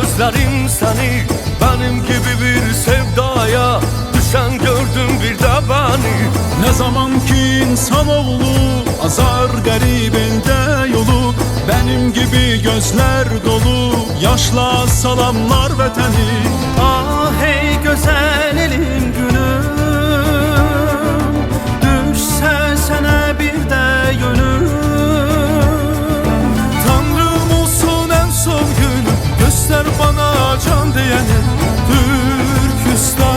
gözlerim seni. Benim gibi bir sevdaya düşen gördüm bir de beni. Ne zaman ki insanoğlu azar garibinde yolu, benim gibi gözler dolu yaşla salamlar vətəni. Ah hey güzel elim günüm, düşse sana bir de yönüm. Tanrım olsun en son günüm, göster bana can diyene Türkistan.